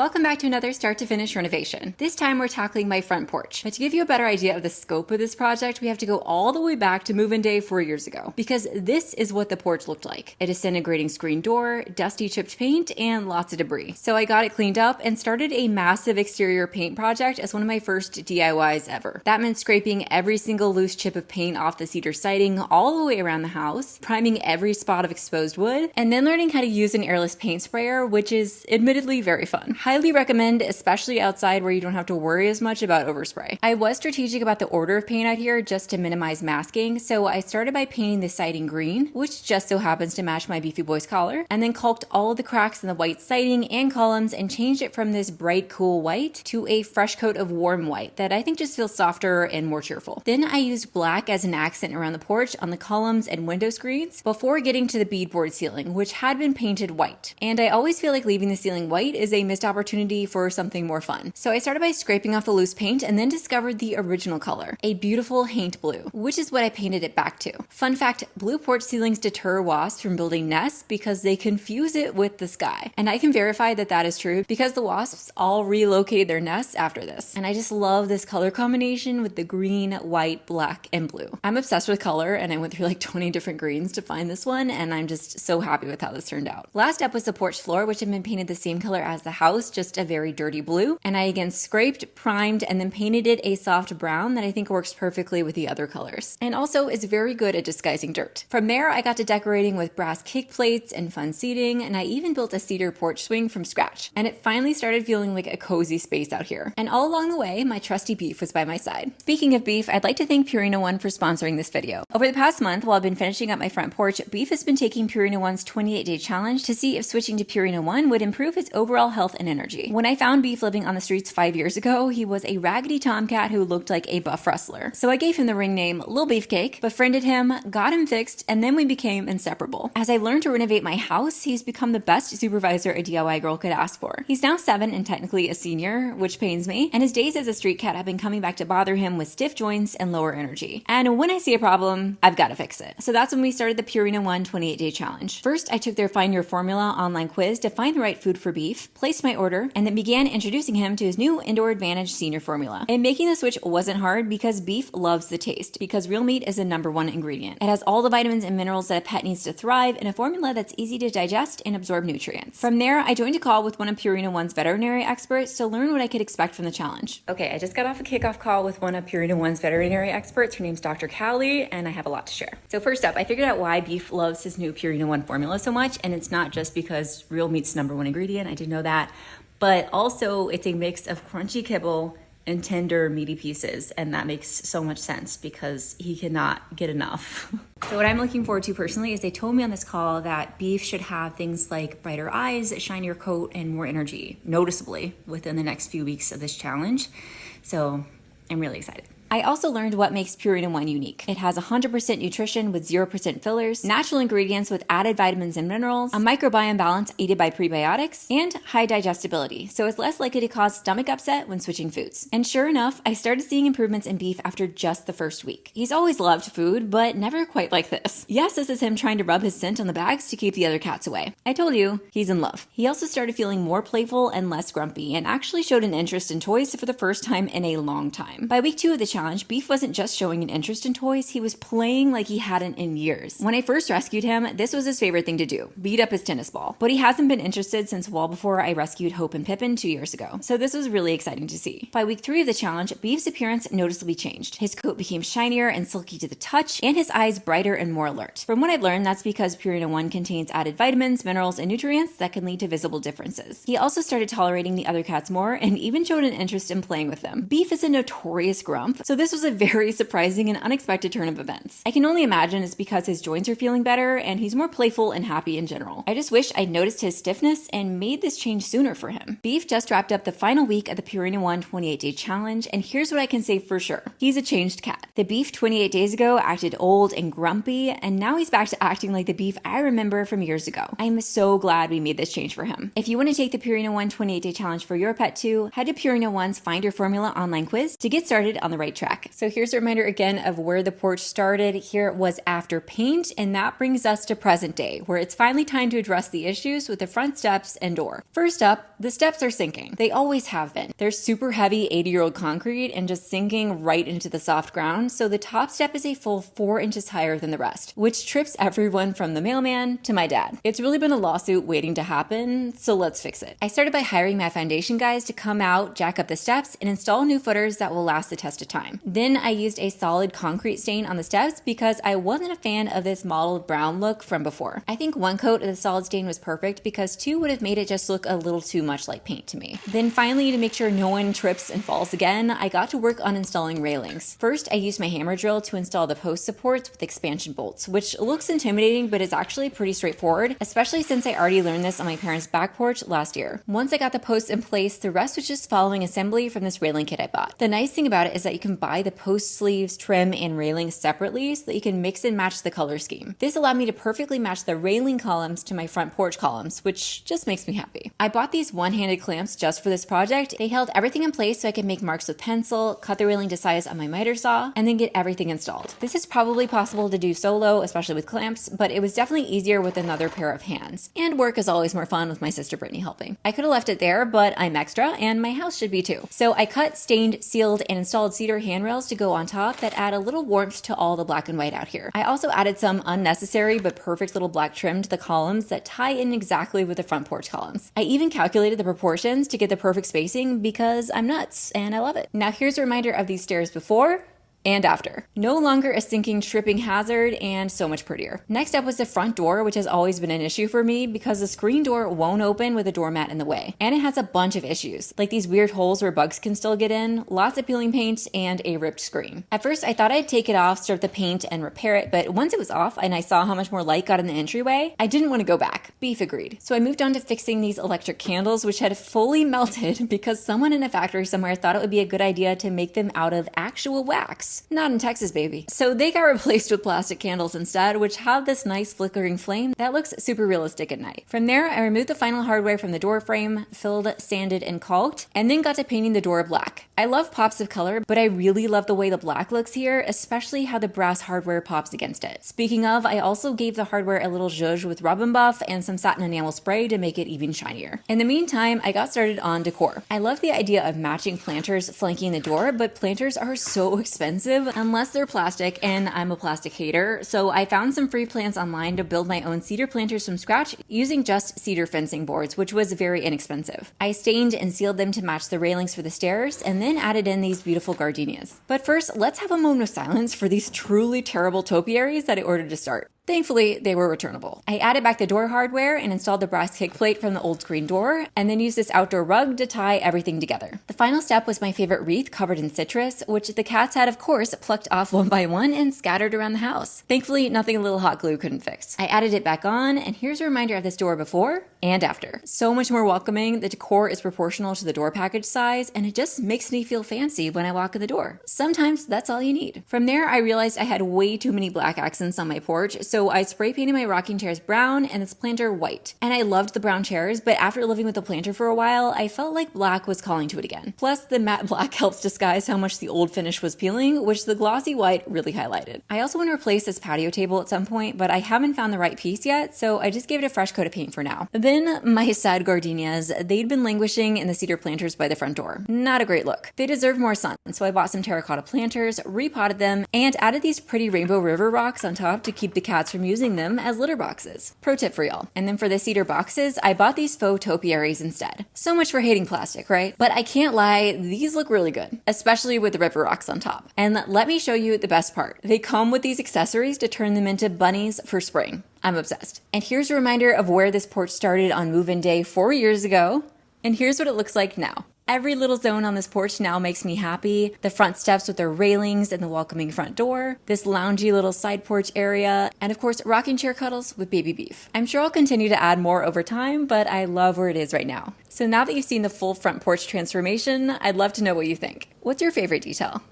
Welcome back to another start to finish renovation. This time we're tackling my front porch. But to give you a better idea of the scope of this project, we have to go all the way back to move-in day 4 years ago, because this is what the porch looked like. A disintegrating screen door, dusty chipped paint, and lots of debris. So I got it cleaned up and started a massive exterior paint project as one of my first DIYs ever. That meant scraping every single loose chip of paint off the cedar siding all the way around the house, priming every spot of exposed wood, and then learning how to use an airless paint sprayer, which is admittedly very fun. Highly recommend, especially outside where you don't have to worry as much about overspray. I was strategic about the order of paint out here just to minimize masking, so I started by painting the siding green, which just so happens to match my Beefy Boy's collar, and then caulked all of the cracks in the white siding and columns and changed it from this bright, cool white to a fresh coat of warm white that I think just feels softer and more cheerful. Then I used black as an accent around the porch on the columns and window screens before getting to the beadboard ceiling, which had been painted white. And I always feel like leaving the ceiling white is a missed opportunity for something more fun. So I started by scraping off the loose paint and then discovered the original color, a beautiful haint blue, which is what I painted it back to. Fun fact, blue porch ceilings deter wasps from building nests because they confuse it with the sky. And I can verify that that is true because the wasps all relocated their nests after this. And I just love this color combination with the green, white, black, and blue. I'm obsessed with color and I went through like 20 different greens to find this one, and I'm just so happy with how this turned out. Last up was the porch floor, which had been painted the same color as the house, just a very dirty blue, and I again scraped, primed, and then painted it a soft brown that I think works perfectly with the other colors, and also is very good at disguising dirt. From there, I got to decorating with brass kick plates and fun seating, and I even built a cedar porch swing from scratch, and it finally started feeling like a cozy space out here. And all along the way, my trusty Beef was by my side. Speaking of Beef, I'd like to thank Purina One for sponsoring this video. Over the past month, while I've been finishing up my front porch, Beef has been taking Purina One's 28-day challenge to see if switching to Purina One would improve his overall health and energy. When I found Beef living on the streets 5 years ago, he was a raggedy tomcat who looked like a buff wrestler. So I gave him the ring name Lil Beefcake, befriended him, got him fixed, and then we became inseparable. As I learned to renovate my house, he's become the best supervisor a DIY girl could ask for. He's now 7 and technically a senior, which pains me, and his days as a street cat have been coming back to bother him with stiff joints and lower energy. And when I see a problem, I've got to fix it. So that's when we started the Purina One 28-day challenge. First, I took their Find Your Formula online quiz to find the right food for Beef, placed my order, and then began introducing him to his new Indoor Advantage Senior formula. And making the switch wasn't hard because Beef loves the taste, because real meat is the #1 ingredient. It has all the vitamins and minerals that a pet needs to thrive in a formula that's easy to digest and absorb nutrients. From there, I joined a call with one of Purina One's veterinary experts to learn what I could expect from the challenge. Okay, I just got off a kickoff call with one of Purina One's veterinary experts. Her name's Dr. Callie, and I have a lot to share. So first up, I figured out why Beef loves his new Purina One formula so much, and it's not just because real meat's #1 ingredient, I did know that, but also it's a mix of crunchy kibble and tender meaty pieces, and that makes so much sense because he cannot get enough. So what I'm looking forward to personally is they told me on this call that Beef should have things like brighter eyes, shinier coat, and more energy noticeably within the next few weeks of this challenge. So I'm really excited. I also learned what makes Purina One unique. It has 100% nutrition with 0% fillers, natural ingredients with added vitamins and minerals, a microbiome balance aided by prebiotics, and high digestibility, so it's less likely to cause stomach upset when switching foods. And sure enough, I started seeing improvements in Beef after just the first week. He's always loved food, but never quite like this. Yes, this is him trying to rub his scent on the bags to keep the other cats away. I told you, he's in love. He also started feeling more playful and less grumpy, and actually showed an interest in toys for the first time in a long time. By week 2 of the challenge, Beef wasn't just showing an interest in toys, he was playing like he hadn't in years. When I first rescued him, this was his favorite thing to do, beat up his tennis ball. But he hasn't been interested since well before I rescued Hope and Pippin 2 years ago. So this was really exciting to see. By week 3 of the challenge, Beef's appearance noticeably changed. His coat became shinier and silky to the touch, and his eyes brighter and more alert. From what I've learned, that's because Purina One contains added vitamins, minerals, and nutrients that can lead to visible differences. He also started tolerating the other cats more and even showed an interest in playing with them. Beef is a notorious grump, so this was a very surprising and unexpected turn of events. I can only imagine it's because his joints are feeling better and he's more playful and happy in general. I just wish I'd noticed his stiffness and made this change sooner for him. Beef just wrapped up the final week of the Purina One 28-day challenge, and here's what I can say for sure. He's a changed cat. The beef 28 days ago acted old and grumpy, and now he's back to acting like the beef I remember from years ago. I'm so glad we made this change for him. If you want to take the Purina One 28-day challenge for your pet too, head to Purina One's Find Your Formula online quiz to get started on the right track. So here's a reminder again of where the porch started. Here it was after paint, and that brings us to present day, where it's finally time to address the issues with the front steps and door. First up, the steps are sinking. They always have been. They're super heavy 80-year-old concrete and just sinking right into the soft ground, so the top step is a full 4 inches higher than the rest, which trips everyone from the mailman to my dad. It's really been a lawsuit waiting to happen, so let's fix it. I started by hiring my foundation guys to come out, jack up the steps, and install new footers that will last the test of time. Then I used a solid concrete stain on the steps because I wasn't a fan of this mottled brown look from before. I think 1 coat of the solid stain was perfect because 2 would have made it just look a little too much like paint to me. Then finally, to make sure no one trips and falls again, I got to work on installing railings. First, I used my hammer drill to install the post supports with expansion bolts, which looks intimidating, but is actually pretty straightforward, especially since I already learned this on my parents' back porch last year. Once I got the posts in place, the rest was just following assembly from this railing kit I bought. The nice thing about it is that you can buy the post sleeves, trim, and railings separately so that you can mix and match the color scheme. This allowed me to perfectly match the railing columns to my front porch columns, which just makes me happy. I bought these one-handed clamps just for this project. They held everything in place so I could make marks with pencil, cut the railing to size on my miter saw, and then get everything installed. This is probably possible to do solo, especially with clamps, but it was definitely easier with another pair of hands. And work is always more fun with my sister Brittany helping. I could have left it there, but I'm extra, and my house should be too. So I cut, stained, sealed, and installed cedar handrails to go on top that add a little warmth to all the black and white out here. I also added some unnecessary but perfect little black trim to the columns that tie in exactly with the front porch columns. I even calculated the proportions to get the perfect spacing because I'm nuts and I love it. Now here's a reminder of these stairs before and after. No longer a sinking, tripping hazard, and so much prettier. Next up was the front door, which has always been an issue for me because the screen door won't open with a doormat in the way. And it has a bunch of issues, like these weird holes where bugs can still get in, lots of peeling paint, and a ripped screen. At first, I thought I'd take it off, strip the paint, and repair it, but once it was off and I saw how much more light got in the entryway, I didn't want to go back. Beef agreed. So I moved on to fixing these electric candles, which had fully melted because someone in a factory somewhere thought it would be a good idea to make them out of actual wax. Not in Texas, baby. So they got replaced with plastic candles instead, which have this nice flickering flame that looks super realistic at night. From there, I removed the final hardware from the door frame, filled, sanded, and caulked, and then got to painting the door black. I love pops of color, but I really love the way the black looks here, especially how the brass hardware pops against it. Speaking of, I also gave the hardware a little zhuzh with rub and buff and some satin enamel spray to make it even shinier. In the meantime, I got started on decor. I love the idea of matching planters flanking the door, but planters are so expensive unless they're plastic, and I'm a plastic hater, so I found some free plants online to build my own cedar planters from scratch using just cedar fencing boards, which was very inexpensive. I stained and sealed them to match the railings for the stairs, and then added in these beautiful gardenias. But first, let's have a moment of silence for these truly terrible topiaries that I ordered to start. Thankfully, they were returnable. I added back the door hardware and installed the brass kick plate from the old screen door, and then used this outdoor rug to tie everything together. The final step was my favorite wreath covered in citrus, which the cats had, of course, plucked off one by one and scattered around the house. Thankfully, nothing a little hot glue couldn't fix. I added it back on, and here's a reminder of this door before and after. So much more welcoming, the decor is proportional to the door package size, and it just makes me feel fancy when I walk in the door. Sometimes that's all you need. From there, I realized I had way too many black accents on my porch, so I spray painted my rocking chairs brown and this planter white. And I loved the brown chairs, but after living with the planter for a while, I felt like black was calling to it again. Plus, the matte black helps disguise how much the old finish was peeling, which the glossy white really highlighted. I also want to replace this patio table at some point, but I haven't found the right piece yet, so I just gave it a fresh coat of paint for now. Then, my sad gardenias. They'd been languishing in the cedar planters by the front door. Not a great look. They deserve more sun, so I bought some terracotta planters, repotted them, and added these pretty rainbow river rocks on top to keep the cats from using them as litter boxes. Pro tip for y'all. And then for the cedar boxes, I bought these faux topiaries instead. So much for hating plastic, right? But I can't lie, these look really good, especially with the river rocks on top. And let me show you the best part. They come with these accessories to turn them into bunnies for spring. I'm obsessed. And here's a reminder of where this porch started on move-in day 4 years ago. And here's what it looks like now. Every little zone on this porch now makes me happy. The front steps with their railings and the welcoming front door, this loungy little side porch area, and of course, rocking chair cuddles with baby beef. I'm sure I'll continue to add more over time, but I love where it is right now. So now that you've seen the full front porch transformation, I'd love to know what you think. What's your favorite detail?